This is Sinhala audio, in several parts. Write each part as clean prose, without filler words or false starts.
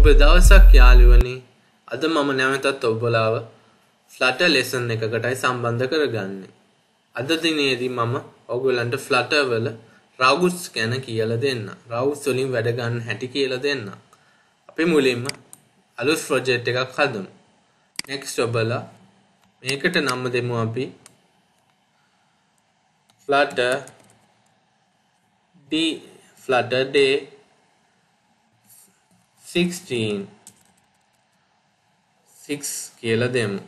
සුබ දවසක් යාළුවනි. අද මම නැවතත් ඔබලාව Flutter lesson එකකටයි සම්බන්ධ කරගන්නේ. අද දිනේදී මම ඔයගොල්ලන්ට Flutter වල routes ගැන කියලා දෙන්න. routes වලින් වැඩ ගන්න හැටි කියලා දෙන්න. අපි මුලින්ම අලුත් project එකක් හදමු. next ඔබලා මේකට නම දෙමු අපි Flutter Day 6 කියලා දෙමු.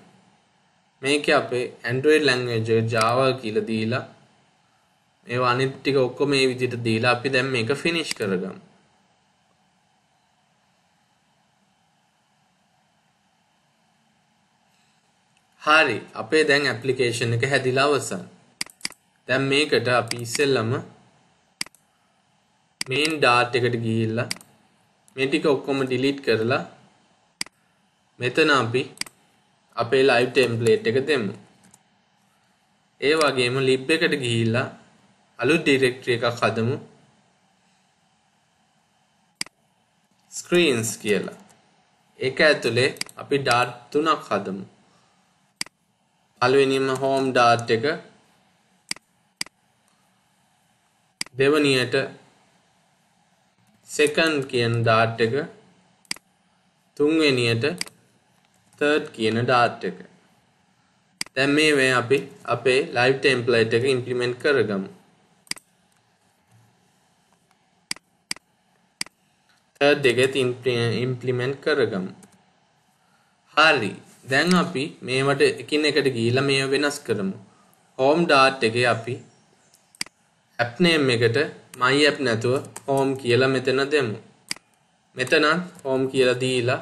මේක අපේ Android language එක Java කියලා දීලා මේවා අනිත් ටික ඔක්කොම මේ විදිහට දීලා අපි දැන් මේක finish කරගමු. හරි අපේ දැන් application එක හැදිලා අවසන්. දැන් මේකට අපි ඉස්සෙල්ලම main dart එකට ගිහිල්ලා මේ ටික ඔක්කොම delete කරලා මෙතන අපි අපේ live template එක දෙමු. ඒ වගේම lib එකට ගිහිල්ලා අලුත් directory එකක් හදමු. screens කියලා. ඒක ඇතුලේ අපි dart තුනක් හදමු. පළවෙනිම home dart එක, දෙවනියට second කියන dart එක, තුන්වෙනියට third කියන dart එක. දැන් මේ අපි අපේ live template එක implement කරගමු. third එකත් implement කරගමු. හරි. දැන් අපි මේවට එකින් එකට ගිහිල්ලා මේව වෙනස් කරමු. home dart එකේ අපි app name එකට my app නැතුව home කියලා මෙතන දෙමු. මෙතන home කියලා දීලා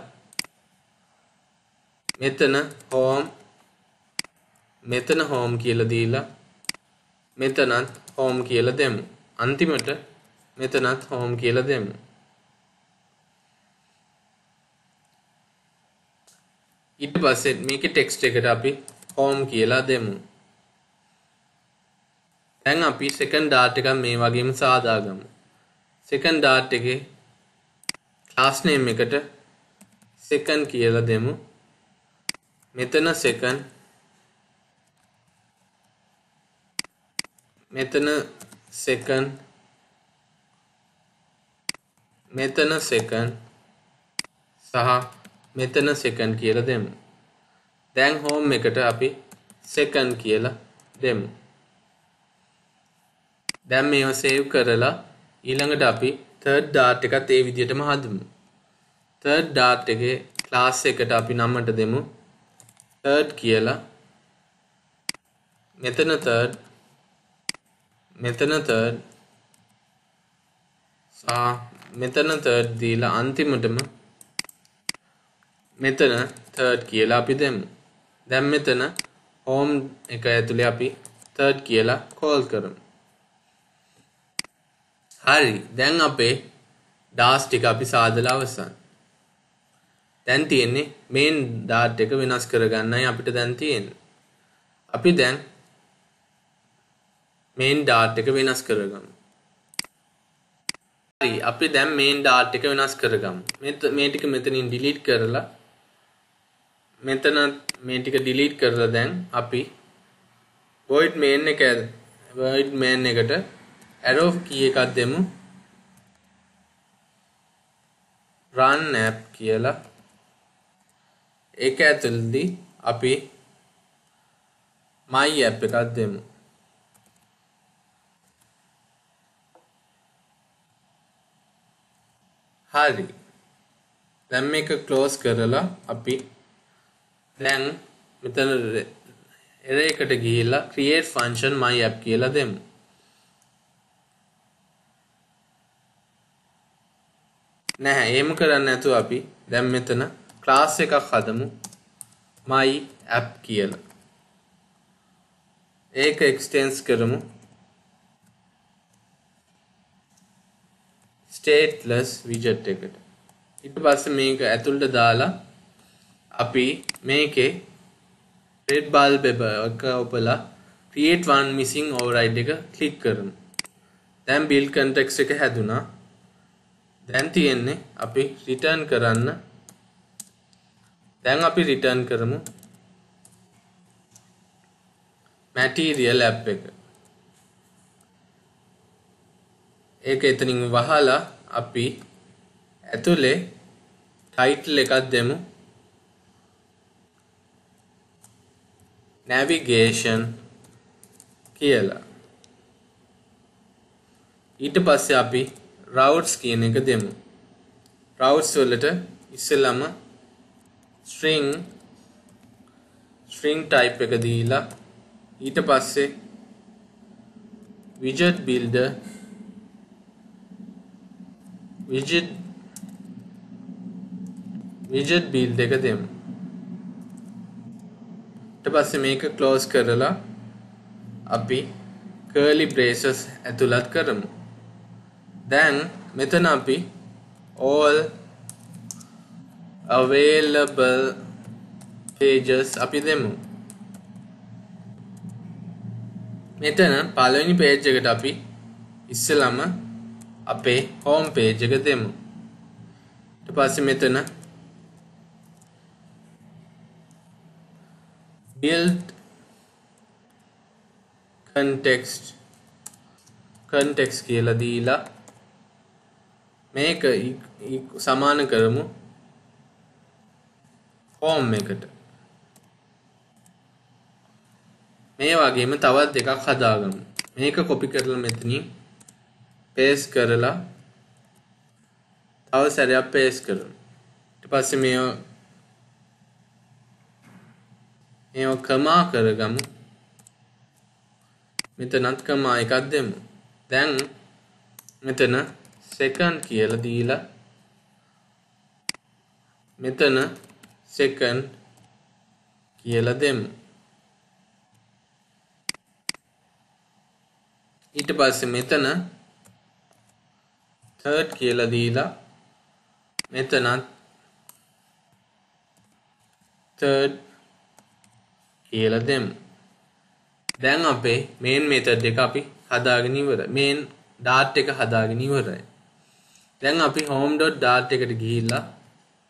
මෙතන home කියලා දීලා මෙතනත් home කියලා දෙමු. අන්තිමට මෙතනත් home කියලා දෙමු. ඊට පස්සේ මේකේ text එකට අපි home කියලා දෙමු. දැන් අපි second dart එක මේ වගේම සාදාගමු. second dart එකේ class name එකට second කියලා දෙමු. මෙතන second, මෙතන second, මෙතන second සහ මෙතන second කියලා දෙමු. දැන් home එකට අපි second කියලා දෙමු. දැන් මේව save කරලා ඊළඟට අපි third dart එකත් ඒ විදිහටම හදමු. third dart එකේ class එකට අපි නමට දෙමු third කියලා. මෙතන third, මෙතන third සහ මෙතන third දීලා අන්තිමටම මෙතන third කියලා අපි දෙමු. දැන් මෙතන home එක ඇතුලේ අපි third කියලා call කරමු. හරි දැන් අපේ dart ටික අපි සාදලා අවසන්. දැන් තියෙන්නේ main dart එක වෙනස් කරගන්නයි අපිට දැන් තියෙන්නේ. අපි දැන් main dart එක වෙනස් කරගමු. හරි අපි දැන් main dart එක වෙනස් කරගමු. මේ ටික මෙතනින් delete කරලා මෙතන මේ ටික delete කරලා දැන් අපි void main එකට arrow key එකක් දෙමු. run app කියලා. ඒක ඇතුළතදී අපි my app එකක් දෙමු. හරි. දැන් මේක close කරලා අපි දැන් මෙතන array එකට ගිහිල්ලා create function my app කියලා දෙමු. නැහැ එහෙම කරන්නේ නැතුව අපි දැන් මෙතන class එකක් හදමු my app කියලා. ඒක extends කරමු stateless widget එකට. ඊට පස්සේ මේක ඇතුළට දාලා අපි මේකේ red bulb එක ඔබලා create one missing override එක click කරමු. දැන් build context එක හැදුනා. දැන් තියෙන්නේ අපි රිටර්න් කරන්න. දැන් අපි රිටර්න් කරමු මැටීරියල් ඇප් එක. ඒක එතනින් වහලා අපි ඇතුලේ ටයිටල් එකක් දෙමු. navigation කියලා. ඊට පස්සේ අපි routes කියන එක දෙමු. routes වලට ඉස්සෙල්ලාම string type එක දීලා ඊට පස්සේ widget builder widget build එක දෙමු. ඊට පස්සේ මේක close කරලා අපි curly braces ඇතුළත් කරමු. දැන් මෙතන අපි all available pages අපි දෙමු. මෙතන පළවෙනි page එකට අපි ඉස්සෙල්ලාම අපේ home page එක දෙමු. ඊට පස්සේ මෙතන build context කියලා දීලා මේක සමාන කරමු home එකට. මේ වගේම තවත් දෙකක් හදාගමු. මේක copy කරලා මෙතනින් paste කරලා තව සැරයක් paste කරමු. ඊට පස්සේ මේව කමා කරගමු. මෙතනත් කමා එකක් දෙමු. දැන් මෙතන second කියලා දීලා මෙතන second කියලා දෙමු. ඊට පස්සේ මෙතන third කියලා දීලා මෙතනත් third කියලා දෙමු. දැන් අපේ main method එක අපි හදාගෙන ඉවරයි. main dart එක හදාගෙන ඉවරයි. දැන් අපි home.dart එකට ගිහිල්ලා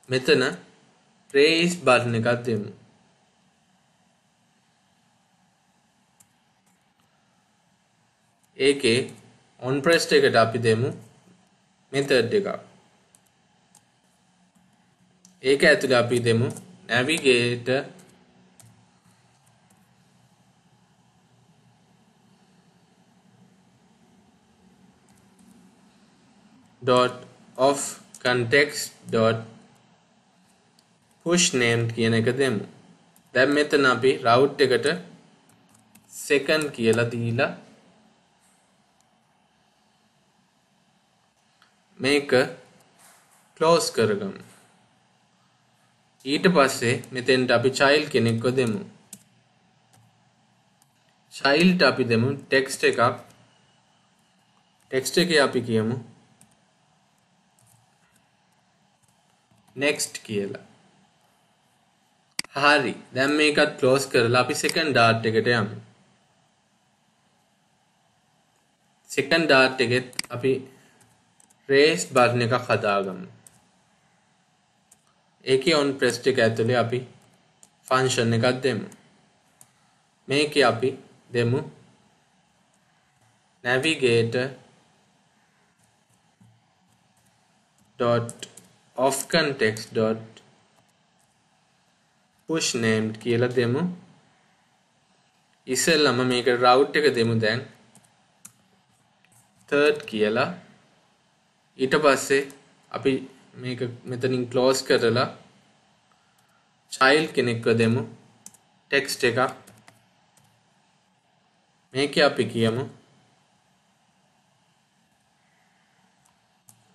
මෙතන raise button එකක් දෙමු. ඒකේ on pressed එකට අපි දෙමු method එකක්. ඒක ඇතුලේ අපි දෙමු navigator dot of context dot push named කියන එක දෙමු. දැන් මෙතන අපි route එකට second කියලා දීලා මේක close කරගමු. ඊට පස්සේ මෙතෙන්ට අපි child කෙනෙක්ව දෙමු. child අපි දෙමු text එකක්. text එකේ අපි කියමු next කියලා. හරි. දැන් මේකත් close කරලා අපි second dart එකට යමු. second dart එකෙත් අපි raise button එකක් හදාගමු. ඒකේ on pressed එක ඇතුලේ අපි function එකක් දෙමු. මේකේ අපි දෙමු navigator dot of context dot push named කියලා දෙමු. ඉස්සෙල්ලාම මේක route එක දෙමු. දැන් third කියලා. ඊට පස්සේ අපි මේක මෙතනින් close කරලා child කෙනෙක්ව දෙමු text එකක්. මේකේ අපි කියමු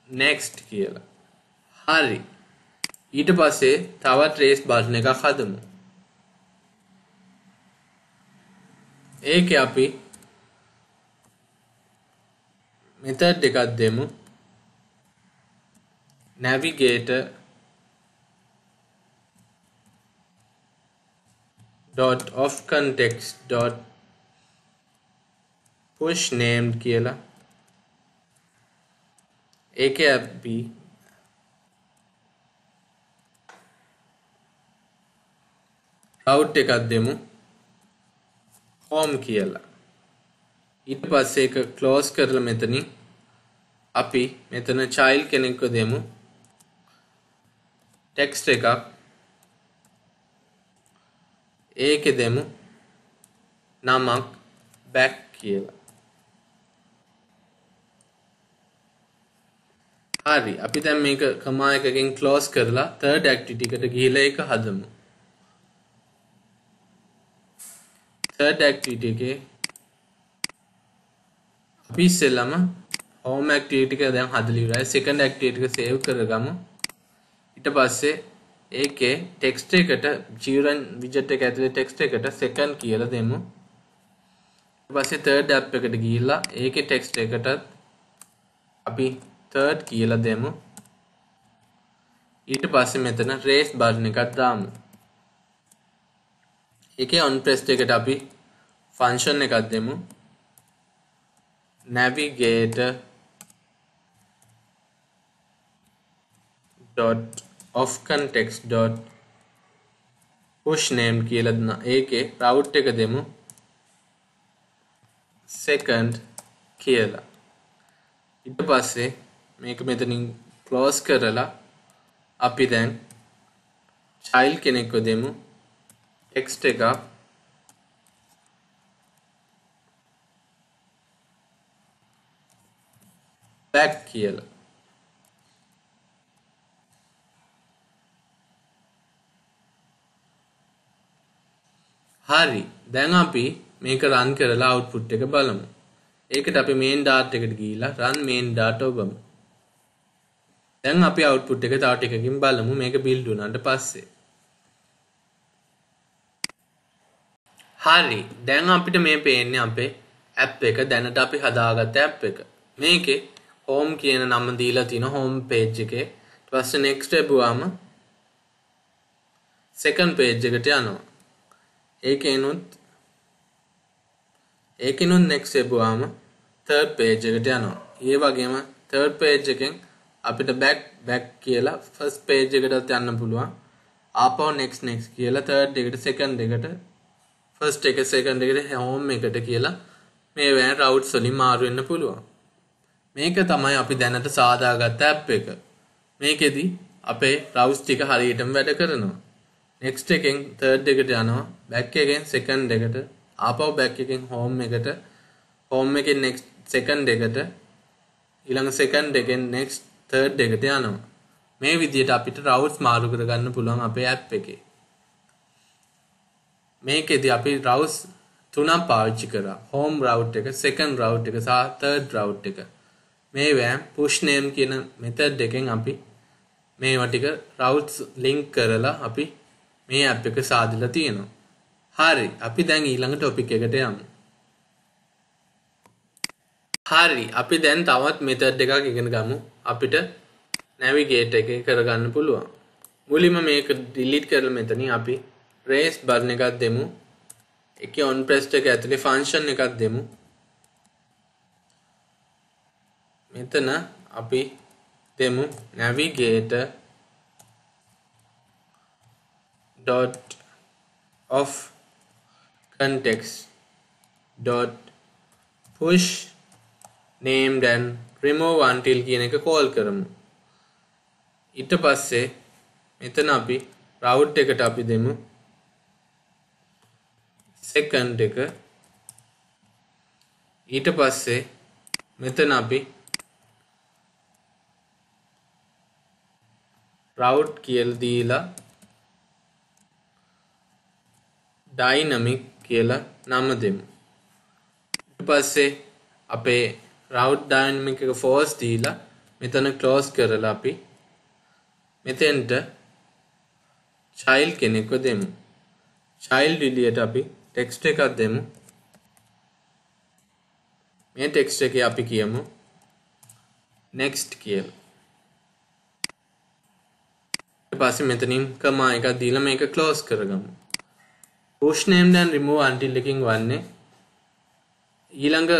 next කියලා. හරි. ඊට පස්සේ තවත් raise button එකක් හදමු. ඒකේ අපි method එකක් දෙමු navigator dot of context dot push named කියලා. ඒකේ අපි route එකක් දෙමු home කියලා. ඊට පස්සේ ඒක close කරලා මෙතනින් අපි මෙතන child කෙනෙක්ව දෙමු text එකක් ඒකේ දෙමු නමක් back කියලා. හරි අපි දැන් මේක කමා එකකින් close කරලා third activity එකට ගිහිලා ඒක හදමු. third activity එකේ අපි ඉස්සෙල්ලාම home activity එක දැන් හදලා ඉවරයි. second activity එක save කරගමු. ඊට පස්සේ ඒකේ text එකට children widget එක ඇතුලේ text එකට second කියලා දෙමු. ඊට පස්සේ third app එකට ගිහිල්ලා ඒකේ text එකටත් අපි third කියලා දෙමු. ඊට පස්සේ මෙතන raise button එකක් දාමු. ඒකේ on press එකට අපි function එකක් දෙමු. navigator dot of context dot push name කියලා ඒකේ route එක දෙමු second කියලා. ඊට පස්සේ මේක මෙතනින් close කරලා අපි දැන් child කෙනෙක්ව දෙමු text එක back කියලා. හරි දැන් අපි මේක run කරලා output එක බලමු. ඒකට අපි main data එකට ගිහිල්ලා run main data ඔබමු. දැන් අපි output එක තව ටිකකින් බලමු මේක build වුණාට පස්සේ. හරි දැන් අපිට මේ පේන්නේ අපේ app එක දැනට අපි හදාගත්ත app එක. මේකේ home කියන නම දීලා තියෙන home page එකේ ඊට පස්සේ next එපුවාම second page එකට යනවා. ඒකේනොත් next එපුවාම third page එකට යනවා. ඒ වගේම third page එකෙන් අපිට back කියලා first page එකටත් යන්න පුළුවන්. ආපහු next කියලා third එකට second එකට first එක second එකට home එකට කියලා මේ වෙන routes වලින් මාරු වෙන්න පුළුවන්. මේක තමයි අපි දැනට සාදාගත්ත app එක. මේකෙදි අපේ routes ටික හරියටම වැඩ කරනවා. next එකෙන් third එකට යනවා, back එකෙන් second එකට, ආපහු back එකෙන් home එකට, home එකෙන් next second එකට, ඊළඟ second එකෙන් next third එකට යනවා. මේ විදිහට අපිට routes මාරු කරගන්න පුළුවන් අපේ app එකේ. මේකෙදි අපි routes තුනක් පාවිච්චි කරා. home route එක, second route එක සහ third route එක. මේ වෑම් push name කියන method එකෙන් අපි මේවා ටික routes link කරලා අපි මේ app එක සාදලා තියෙනවා. හරි අපි දැන් ඊළඟ topic එකට යමු. හරි අපි දැන් තවත් method එකක් ඉගෙන ගමු. අපිට navigate එකේ කරගන්න පුළුවන්. මුලින්ම මේක delete කරලා මෙතනින් අපි raise button එකක් දෙමු. ඒකේ on press එක ඇතුලේ function එකක් දෙමු. මෙතන අපි දෙමු navigator dot of context dot push named and remove until කියන එක call කරමු. ඊට පස්සේ මෙතන අපි route එකට අපි දෙමු second එක. ඊට පස්සේ මෙතන අපි route කියලා දීලා dynamic කියලා නම දෙමු. ඊට පස්සේ අපේ route dynamic එක false දීලා මෙතන close කරලා අපි මෙතෙන්ට child කෙනෙක්ව දෙමු. child විදියට අපි text එකක් දෙමු. මේ text එකේ අපි කියමු next කියලා. ඊට පස්සේ මෙතනින් comma එකක් දීලා මේක close කරගමු. push named and remove until එකකින් වන්නේ ඊළඟ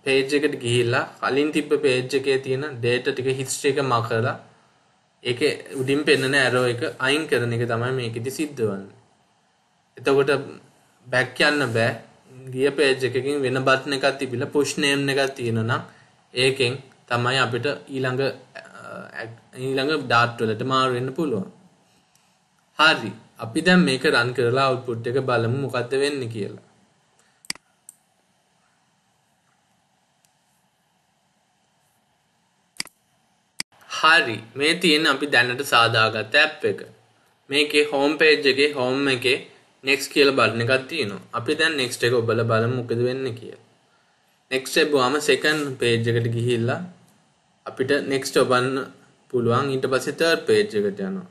page එකට ගිහිල්ලා කලින් තිබ්බ page එකේ තියෙන data ටික history එක මකලා ඒකේ උඩින් පෙන්නන arrow එක අයින් කරන එක තමයි මේකෙදි සිද්ධ වෙන්නේ. එතකොට back යන්න බෑ. ගිය page එකකින් වෙන button එකක් තිබිලා push name එකක් තියෙනවා නම් ඒකෙන් තමයි අපිට ඊළඟ dart වලට මාරු වෙන්න පුළුවන්. හරි. අපි දැන් මේක run කරලා output එක බලමු මොකද්ද වෙන්නේ කියලා. හරි. මේ තියෙන අපි දැනට සාදාගත්ත app එක. මේකේ home page එකේ home එකේ next කියලා button එකක් තියෙනවා. අපි දැන් next එක ඔබලා බලමු මොකද වෙන්නේ කියලා. next එබුවාම second page එකට ගිහිල්ලා අපිට next ඔබන්න පුළුවන්. ඊට පස්සේ third page එකට යනවා.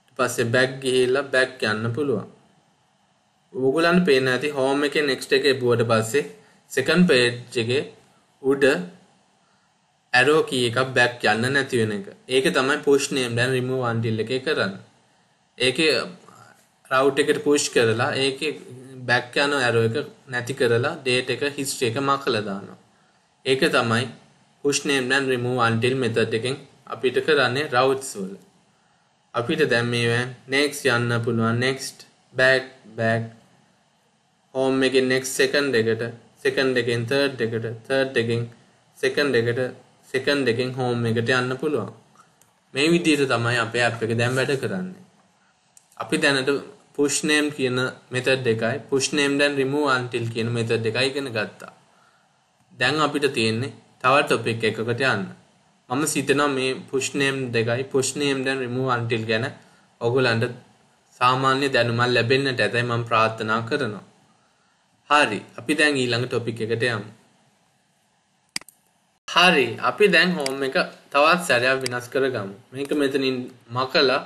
ඊට පස්සේ back ගිහිල්ලා back යන්න පුළුවන්. ඕගොල්ලන්ට පේන්න ඇති home එකේ next එක එබුවට පස්සේ second page එකේ උඩ arrow key එකක් back යන්න නැති වෙන එක. ඒක තමයි push name and remove until එකේ කරන්නේ. ඒකේ route එකට push කරලා ඒකේ back යන arrow එක නැති කරලා date එක history එක මකලා දානවා. ඒක තමයි push name and remove until method එකෙන් අපිට කරන්නේ routes වල. අපිට දැන් මේවෙන් next යන්න පුළුවන්, next back home එකෙන් next second එකට, second එකෙන් third එකට, third එකෙන් second එකෙන් home එකට යන්න පුළුවන්. මේ විදිහට තමයි අපේ app එක දැන් වැඩ කරන්නේ. අපි දැනට push name කියන method එකයි push name and remove until කියන method එකයි ඉගෙන ගත්තා. දැන් අපිට තියෙන්නේ තව topic එකකට යන්න. මම හිතනවා මේ push name දෙකයි push name and remove until ගැන ඔයගොල්ලන්ට සාමාන්‍ය දැනුමක් ලැබෙන්නට ඇතයි මම ප්‍රාර්ථනා කරනවා. හරි, අපි දැන් ඊළඟ topic එකට යමු. හරි, අපි දැන් home එක තවත් සැරයක් වෙනස් කරගමු. මේක මෙතනින් මකලා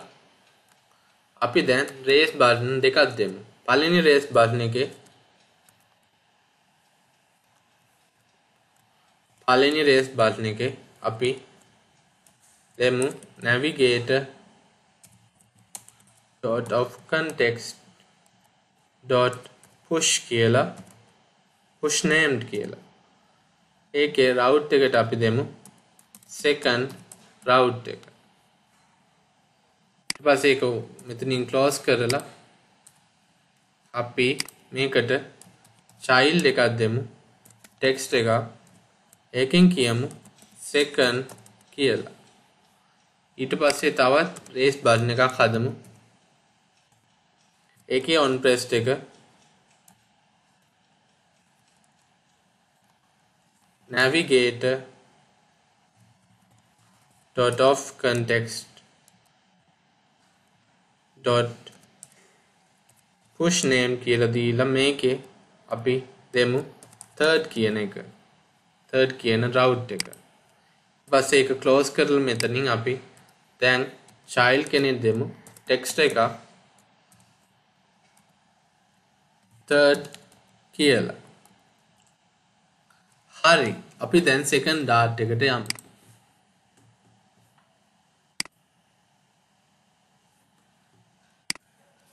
අපි දැන් raise button දෙකක් දෙමු. පළවෙනි raise button එකේ අපි දෙමු navigator dot of context dot push කියලා push named කියලා. ඒකේ route එකට අපි දෙමු second route එක. ඊට පස්සේ ඒක මෙතනින් close කරලා අපි මේකට child එකක් දෙමු text එකක්. ඒකෙන් කියමු second කියලා. ඊට පස්සේ තවත් raise button එකක් හදමු. ඒකේ on pressed එක navigator dot of context dot push name කියලා දීලා මේකේ අපි දෙමු third කියන route එක. ඊපස්සේ ඒක close කරලා මෙතනින් අපි දැන් child කෙනෙක් දෙමු text එක third කියලා. හරි, අපි දැන් second dart එකට යමු.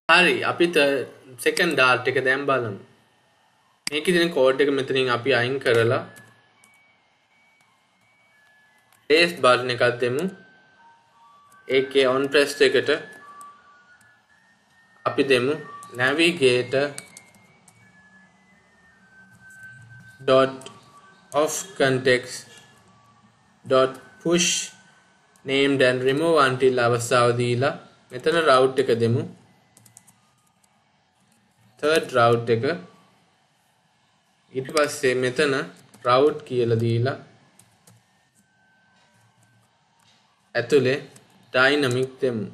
හරි, අපි second dart එක දැන් බලමු. මේකේ තියෙන code එක මෙතනින් අපි අයින් කරලා paste button එකක් දෙමු. ඒකේ on press එකට අපි දෙමු navigator dot of context dot push named and remove until අවස්ථාව දීලා මෙතන route එක දෙමු third route එක. ඊට පස්සේ මෙතන route කියලා දීලා ඇතුලේ dynamic දෙමු.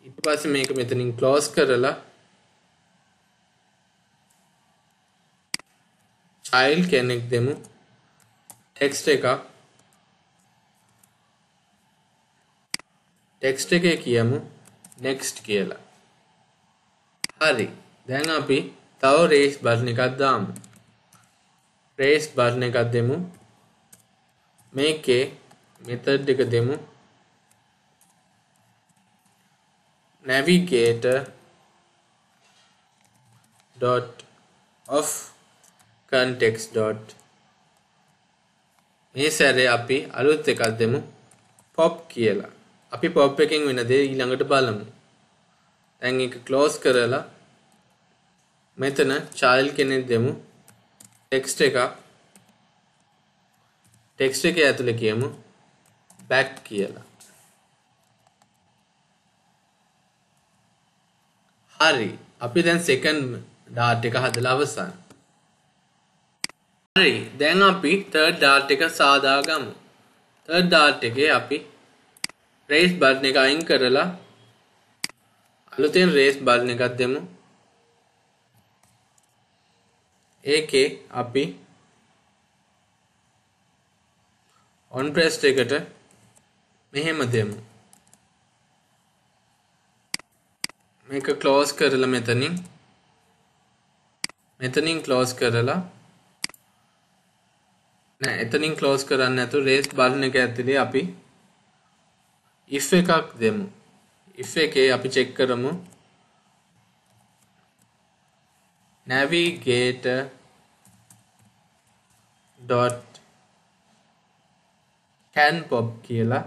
ඊට පස්සේ මේක මෙතනින් close කරලා child කෙනෙක් දෙමු text එකේ කියමු next කියලා. හරි, දැන් අපි තව raise button එකක් දාමු. raise button එකක් දෙමු. මේකේ method එක දෙමු navigator dot of context dot මේ සැරේ අපි අලුත් එකක් දෙමු pop කියලා. අපි pop එකෙන් වෙන දේ ඊළඟට බලමු. දැන් ඒක close කරලා මෙතන child කෙනෙක් දෙමු. text එකක්. text එකේ ඇතුලේ කියමු back කියලා. හරි. අපි දැන් second dart එක හදලා අවසන්. හරි. දැන් අපි third dart එක සාදා ගමු. third dart එකේ අපි raise button එක අයින් කරලා අලුතෙන් raise button එකක් දෙමු. ඒකේ අපි on press එකට මෙහෙම දෙමු. මේක close කරලා මෙතනින් close කරලා නෑ එතනින් close කරන්න නැතුව raise button එක ඇතුලේ අපි if එකක් දෙමු. if එකේ අපි check කරමු navigator dot can pop කියලා.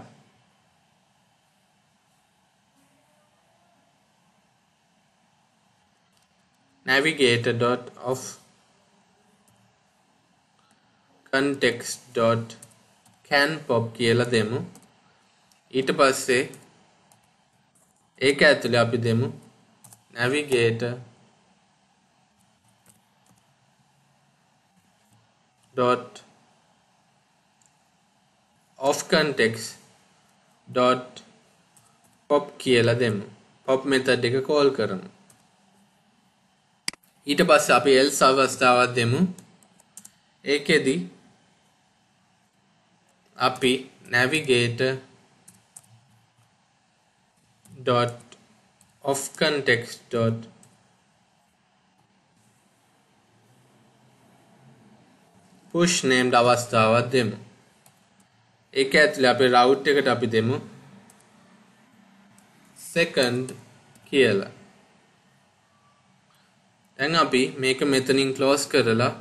navigator dot of context dot can pop කියලා දෙමු. ඊට පස්සේ ඒක ඇතුලේ අපි දෙමු navigator dot of context dot pop කියලා දෙමු. pop method එක call කරමු. ඊට පස්සේ අපි else අවස්ථාවක් දෙමු. ඒකෙදි අපි navigator dot of context dot push named අවස්ථාවක් දෙමු. ඒක ඇතුලේ අපි route එකට අපි දෙමු second කියලා. දැන් අපි මේක මෙතනින් close කරලා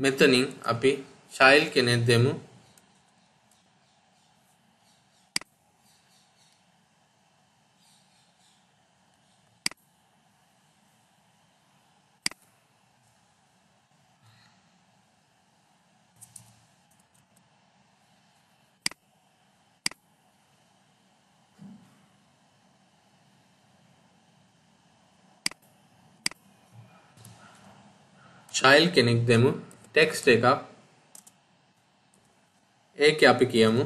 මෙතනින් අපි child කෙනෙක් දෙමු. child කෙනෙක් දෙමු. text එකක්. ඒකේ අපි කියමු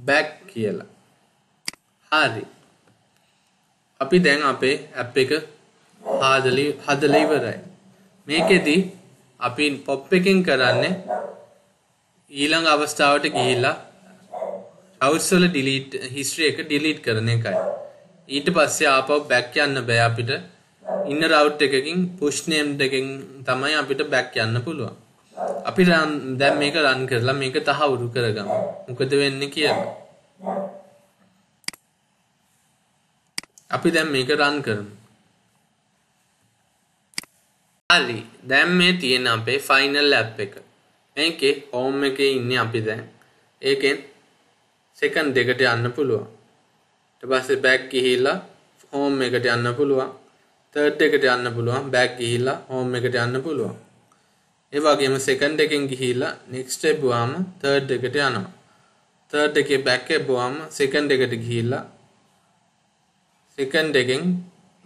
back කියලා. හරි. අපි දැන් අපේ app එක හදලා ඉවරයි. මේකෙදි අපි pop එකෙන් කරන්නේ ඊළඟ අවස්ථාවට ගිහිල්ලා routes වල delete history එක delete කරන එකයි. ඊට පස්සේ ආපහු back යන්න බෑ අපිට. ඉන්න route එකකින් push named එකකින් තමයි අපිට back යන්න පුළුවන්. අපි දැන් මේක run කරලා මේක තහවුරු කරගමු. මොකද වෙන්නේ කියලා. අපි දැන් මේක run කරමු. හරි. දැන් මේ තියෙන අපේ final app එක. මේකේ home එකේ ඉන්නේ අපි දැන්. ඒකෙන් second දෙකට යන්න පුළුවන්. ඊට පස්සේ back ගිහිල්ලා home එකට යන්න පුළුවන්. third එකට යන්න පුළුවන්. back ගිහිල්ලා home එකට යන්න පුළුවන්. ඒ වගේම second එකෙන් ගිහිල්ලා next step වුවාම third එකට යනවා. third එකේ back එපුවාම second එකට ගිහිල්ලා second එකෙන්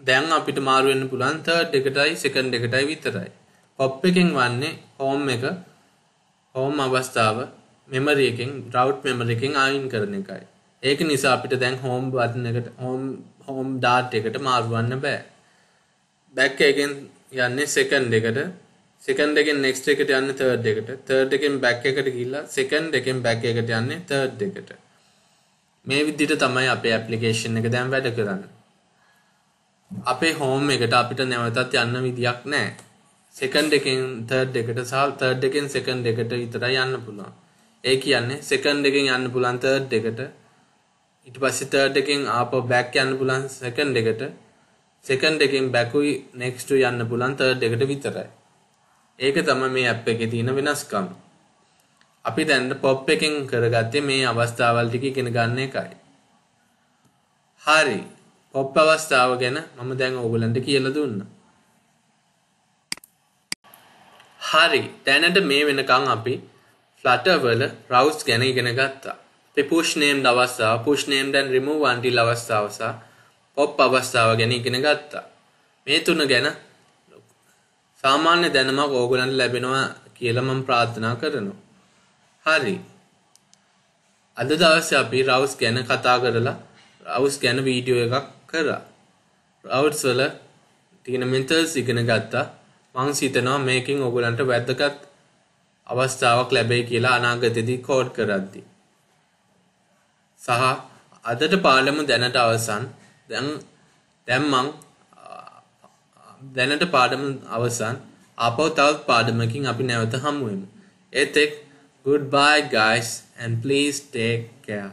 දැන් අපිට මාරු වෙන්න පුළුවන් third එකටයි second එකටයි විතරයි. pop එකෙන් වන්නේ home එක home අවස්ථාව memory එකෙන් route memory එකෙන් අයින් කරන එකයි. ඒක නිසා අපිට දැන් home button එකට home dart එකට මාරුවන්න බෑ. back එකෙන් යන්නේ second එකට, second එකෙන් next එකට යන්නේ third එකට, third එකෙන් back එකට ගිහිල්ලා second එකෙන් back එකට යන්නේ third එකට. මේ විදිහට තමයි අපේ application එක දැන් වැඩ කරන්නේ. අපේ home එකට අපිට නැවතත් යන්න විදියක් නැහැ. second එකෙන් third එකට සහ third එකෙන් second එකට විතරයි යන්න පුළුවන්. ඒ කියන්නේ second එකෙන් යන්න පුළුවන් third එකට, ඊට පස්සේ third එකෙන් ආපහු back යන්න පුළුවන් second එකට, සෙකන්ඩ් එකෙන් බැකුයි නෙක්ස්ට් යන්න පුළුවන් තර්ඩ් එකට විතරයි. ඒක තමයි මේ ඇප් එකේ තියෙන වෙනස්කම. අපි දැන් පොප් එකෙන් කරගත්තේ මේ අවස්ථාවල් ටික ඉගෙන ගන්න එකයි. හරි. පොප් අවස්ථාව ගැන මම දැන් ඕගලන්ට කියලා දුන්නා. හරි. දැනට මේ වෙනකන් අපි Flutter වල routes ගැන ඉගෙන ගත්තා. අපි push named අවස්ථාව, push named and remove until අවස්ථාව සහ pop අවස්ථාව ගැන ඉගෙන ගත්තා. මේ තුන ගැන සාමාන්‍ය දැනුමක් ඕගලන්ට ලැබෙනවා කියලා මම ප්‍රාර්ථනා කරනවා. හරි. අද දවසේ අපි routes ගැන කතා කරලා routes ගැන වීඩියෝ එකක් කරා. routes වල තියෙන methods ඉගෙන ගත්තා. මම හිතනවා මේකෙන් ඕගලන්ට වැදගත් අවස්ථාවක් ලැබෙයි කියලා අනාගතයේදී කෝඩ් කරද්දී. සහ අදට පාඩම දැනට අවසන්. දැන් මං දැනට පාඩම අවසන්. ආපහු තවත් පාඩමකින් අපි නැවත හමු වෙමු. ඒත් goodbye guys and please take care.